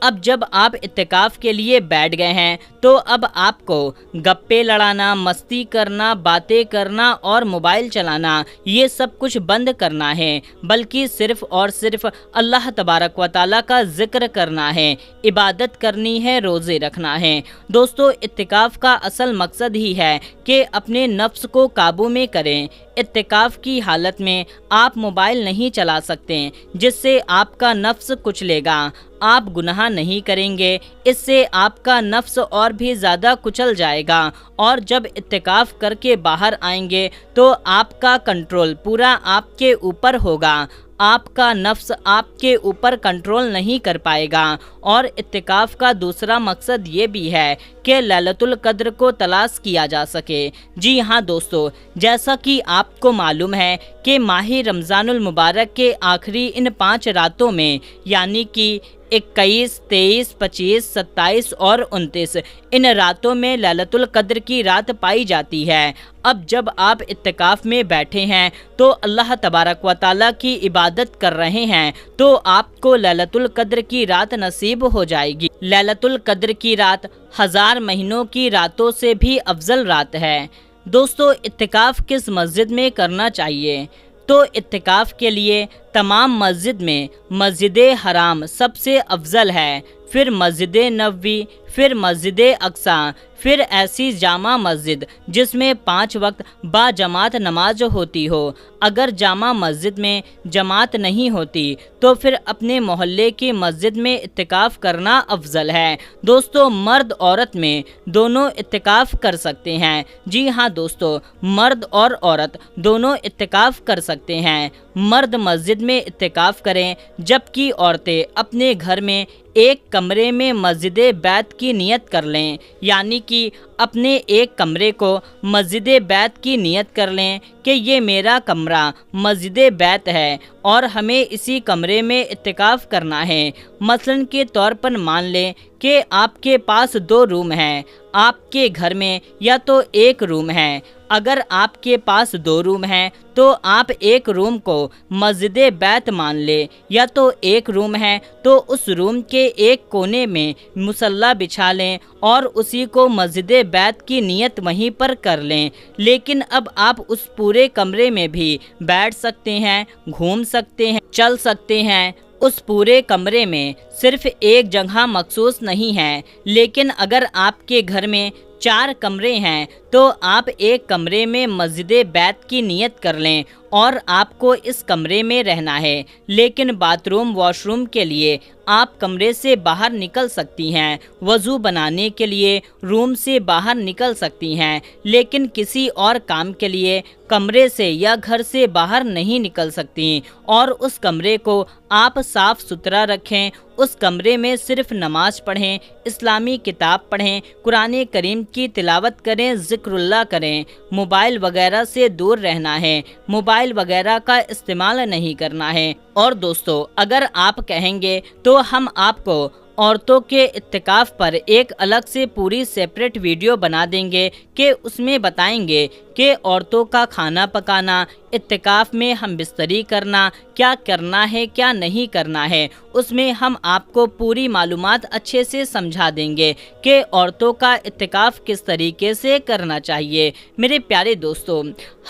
اب جب آپ اعتکاف کے لیے بیٹھ گئے ہیں تو اب آپ کو گپے لڑانا، مستی کرنا، باتیں کرنا اور موبائل چلانا یہ سب کچھ بند کرنا ہے، بلکہ صرف اور صرف اللہ تبارک و تعالیٰ کا ذکر کرنا ہے، عبادت کرنی ہے، روزے رکھنا ہے۔ دوستو، اعتکاف کا اصل مقصد ہی ہے کہ اپنے نفس کو قابو میں کریں۔ اعتکاف کی حالت میں آپ موبائل نہیں چلا سکتے، جس سے آپ کا نفس کچلے گا۔ آپ گناہ نہیں کریں گے، اس سے آپ کا نفس اور بھی زیادہ کچل جائے گا، اور جب اعتکاف کر کے باہر آئیں گے تو آپ کا کنٹرول پورا آپ کے اوپر ہوگا۔ آپ کا نفس آپ کے اوپر کنٹرول نہیں کر پائے گا۔ اور اعتکاف کا دوسرا مقصد یہ بھی ہے کہ لیلۃ القدر کو تلاش کیا جا سکے۔ جی ہاں دوستو، جیسا کہ آپ کو معلوم ہے کہ ماہ رمضان المبارک کے آخری ان 5 راتوں میں، یعنی کہ 21، 23، 25، 27 اور 29، ان راتوں میں لیلۃ القدر کی رات پائی جاتی ہے۔ اب جب آپ اعتکاف میں بیٹھے ہیں تو اللہ تبارک و تعالیٰ کی عبادت کر رہے ہیں، تو آپ کو لیلۃ القدر کی رات نصیب ہو جائے گی۔ لیلۃ القدر کی رات 1000 مہینوں کی راتوں سے بھی افضل رات ہے۔ دوستو، اعتکاف کس مسجد میں کرنا چاہیے؟ تو اعتکاف کے لیے تمام مسجد میں مسجد حرام سب سے افضل ہے، پھر مسجد نبوی، پھر مسجد اقصیٰ، پھر ایسی جامع مسجد جس میں 5 وقت با جماعت نماز ہوتی ہو۔ اگر جامع مسجد میں جماعت نہیں ہوتی تو پھر اپنے محلے کی مسجد میں اعتکاف کرنا افضل ہے۔ دوستو، مرد عورت میں دونوں اعتکاف کر سکتے ہیں۔ جی ہاں دوستو، مرد اور عورت دونوں اعتکاف کر سکتے ہیں۔ مرد مسجد میں اعتکاف کریں، جبکہ عورتیں اپنے گھر میں ایک کمرے میں مسجد بیت کی نیت کر لیں، یعنی کہ اپنے ایک کمرے کو مسجد بیت کی نیت کر لیں کہ یہ میرا کمرہ مسجد بیت ہے اور ہمیں اسی کمرے میں اعتکاف کرنا ہے۔ مثلاً کے طور پر مان لیں کہ آپ کے پاس 2 روم ہیں آپ کے گھر میں، یا تو ایک روم ہے۔ اگر آپ کے پاس 2 روم ہیں تو آپ ایک روم کو مسجد بیت مان لیں، یا تو ایک روم ہے تو اس روم کے ایک کونے میں مصلی بچھا لیں اور اسی کو مسجد بیت کی نیت وہیں پر کر لیں۔ لیکن اب آپ اس پورے کمرے میں بھی بیٹھ سکتے ہیں، گھوم سکتے ہیں، چل سکتے ہیں۔ اس پورے کمرے میں صرف ایک جگہ مخصوص نہیں ہے، لیکن اگر آپ کے گھر میں 4 کمرے ہیں تو آپ ایک کمرے میں مسجد بیت کی نیت کر لیں اور آپ کو اس کمرے میں رہنا ہے، لیکن باتھ روم، واش روم کے لیے آپ کمرے سے باہر نکل سکتی ہیں، وضو بنانے کے لیے روم سے باہر نکل سکتی ہیں، لیکن کسی اور کام کے لیے کمرے سے یا گھر سے باہر نہیں نکل سکتی۔ اور اس کمرے کو آپ صاف ستھرا رکھیں، اس کمرے میں صرف نماز پڑھیں، اسلامی کتاب پڑھیں، قرآن کریم کی تلاوت کریں، ذکر اللہ کریں۔ موبائل وغیرہ سے دور رہنا ہے، موبائل وغیرہ کا استعمال نہیں کرنا ہے۔ اور دوستو، اگر آپ کہیں گے تو ہم آپ کو عورتوں کے اعتکاف پر ایک الگ سے پوری سیپریٹ ویڈیو بنا دیں گے کہ اس میں بتائیں گے کہ عورتوں کا کھانا پکانا، اعتکاف میں ہم بستری کرنا، کیا کرنا ہے کیا نہیں کرنا ہے۔ اس میں ہم آپ کو پوری معلومات اچھے سے سمجھا دیں گے کہ عورتوں کا اعتکاف کس طریقے سے کرنا چاہیے۔ میرے پیارے دوستو،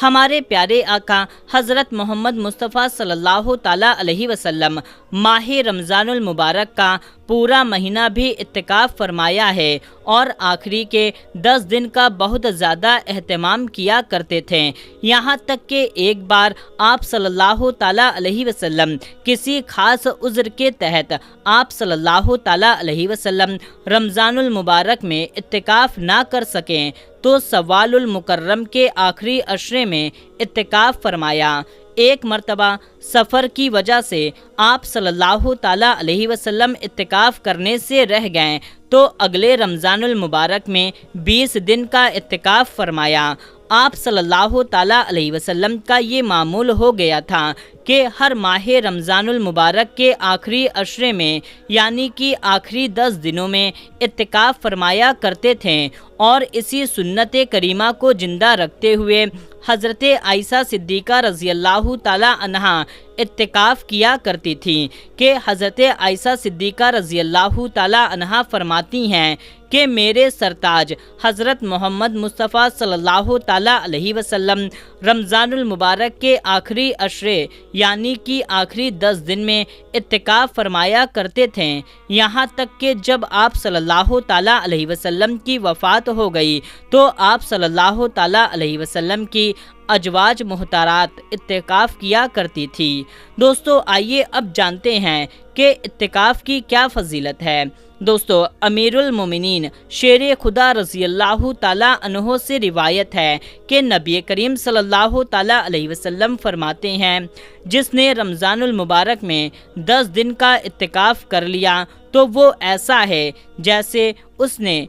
ہمارے پیارے آقا حضرت محمد مصطفیٰ صلی اللہ تعالیٰ علیہ وسلم ماہ رمضان المبارک کا پورا مہینہ بھی اعتکاف فرمایا ہے، اور آخری کے 10 دن کا بہت زیادہ اہتمام کیا کرتے تھے۔ یہاں تک کہ ایک بار آپ صلی اللہ تعالیٰ علیہ وسلم کسی خاص عذر کے تحت آپ صلی اللہ تعالیٰ علیہ وسلم رمضان المبارک میں اعتکاف نہ کر سکیں تو سوال المکرم کے آخری عشرے میں اعتکاف فرمایا۔ ایک مرتبہ سفر کی وجہ سے آپ صلی اللہ تعالیٰ علیہ وسلم اعتکاف کرنے سے رہ گئے تو اگلے رمضان المبارک میں 20 دن کا اعتکاف فرمایا۔ آپ صلی اللہ تعالیٰ علیہ وسلم کا یہ معمول ہو گیا تھا کہ ہر ماہ رمضان المبارک کے آخری عشرے میں یعنی کہ آخری 10 دنوں میں اعتکاف فرمایا کرتے تھے، اور اسی سنت کریمہ کو زندہ رکھتے ہوئے حضرت عائشہ صدیقہ رضی اللہ تعالی عنہا اعتکاف کیا کرتی تھی کہ حضرت عائشہ صدیقہ رضی اللہ تعالی عنہا فرماتی ہیں کہ میرے سرتاج حضرت محمد مصطفیٰ صلی اللہ تعالی علیہ وسلم رمضان المبارک کے آخری عشرے یعنی کہ آخری 10 دن میں اعتکاف فرمایا کرتے تھے، یہاں تک کہ جب آپ صلی اللہ تعالی علیہ وسلم کی وفات ہو گئی تو آپ صلی اللہ تعالی علیہ وسلم کی ازواج محترمات اعتکاف کیا کرتی تھی۔ دوستو آئیے اب جانتے ہیں کہ اعتکاف کی کیا فضیلت ہے۔ دوستو امیر المومنین شیر خدا رضی اللہ تعالیٰ عنہ سے روایت ہے کہ نبی کریم صلی اللہ تعالیٰ علیہ وسلم فرماتے ہیں، جس نے رمضان المبارک میں 10 دن کا اعتکاف کر لیا تو وہ ایسا ہے جیسے اس نے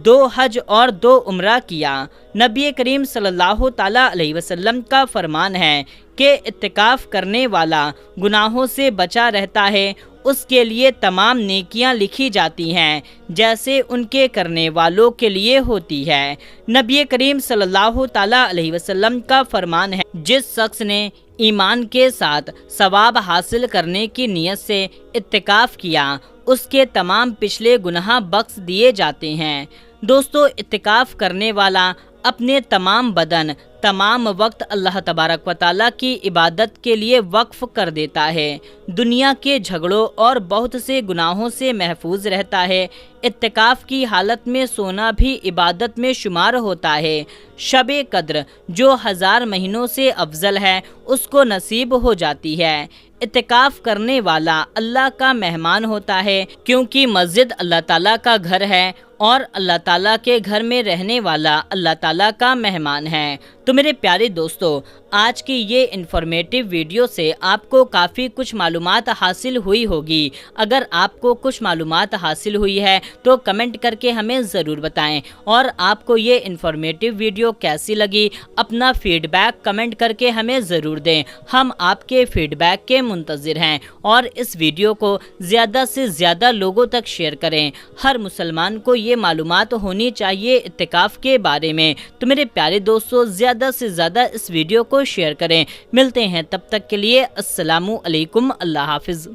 2 حج اور 2 عمرہ کیا۔ نبی کریم صلی اللہ تعالیٰ علیہ وسلم کا فرمان ہے کہ اعتکاف کرنے والا گناہوں سے بچا رہتا ہے، اس کے لیے تمام نیکیاں لکھی جاتی ہیں جیسے ان کے کرنے والوں کے لیے ہوتی ہے۔ نبی کریم صلی اللہ تعالیٰ علیہ وسلم کا فرمان ہے، جس شخص نے ایمان کے ساتھ ثواب حاصل کرنے کی نیت سے اعتکاف کیا، اس کے تمام پچھلے گناہ بخش دیے جاتے ہیں۔ دوستو اعتکاف کرنے والا اپنے تمام بدن، تمام وقت اللہ تبارک و تعالیٰ کی عبادت کے لیے وقف کر دیتا ہے، دنیا کے جھگڑوں اور بہت سے گناہوں سے محفوظ رہتا ہے۔ اعتکاف کی حالت میں سونا بھی عبادت میں شمار ہوتا ہے۔ شب قدر جو 1000 مہینوں سے افضل ہے اس کو نصیب ہو جاتی ہے۔ اعتکاف کرنے والا اللہ کا مہمان ہوتا ہے، کیونکہ مسجد اللہ تعالیٰ کا گھر ہے اور اللہ تعالیٰ کے گھر میں رہنے والا اللہ تعالیٰ کا مہمان ہے۔ تو میرے پیارے دوستو آج کی یہ انفارمیٹیو ویڈیو سے آپ کو کافی کچھ معلومات حاصل ہوئی ہوگی۔ اگر آپ کو کچھ معلومات حاصل ہوئی ہے تو کمنٹ کر کے ہمیں ضرور بتائیں، اور آپ کو یہ انفارمیٹیو ویڈیو کیسی لگی اپنا فیڈ بیک کمنٹ کر کے ہمیں ضرور دیں۔ ہم آپ کے فیڈ بیک کے منتظر ہیں، اور اس ویڈیو کو زیادہ سے زیادہ لوگوں تک شیئر کریں۔ ہر مسلمان کو یہ معلومات ہونی چاہیے اعتکاف کے بارے میں۔ تو میرے پیارے دوستو زیادہ سے زیادہ اس ویڈیو کو شیئر کریں۔ ملتے ہیں تب تک کے لیے، السلام علیکم، اللہ حافظ۔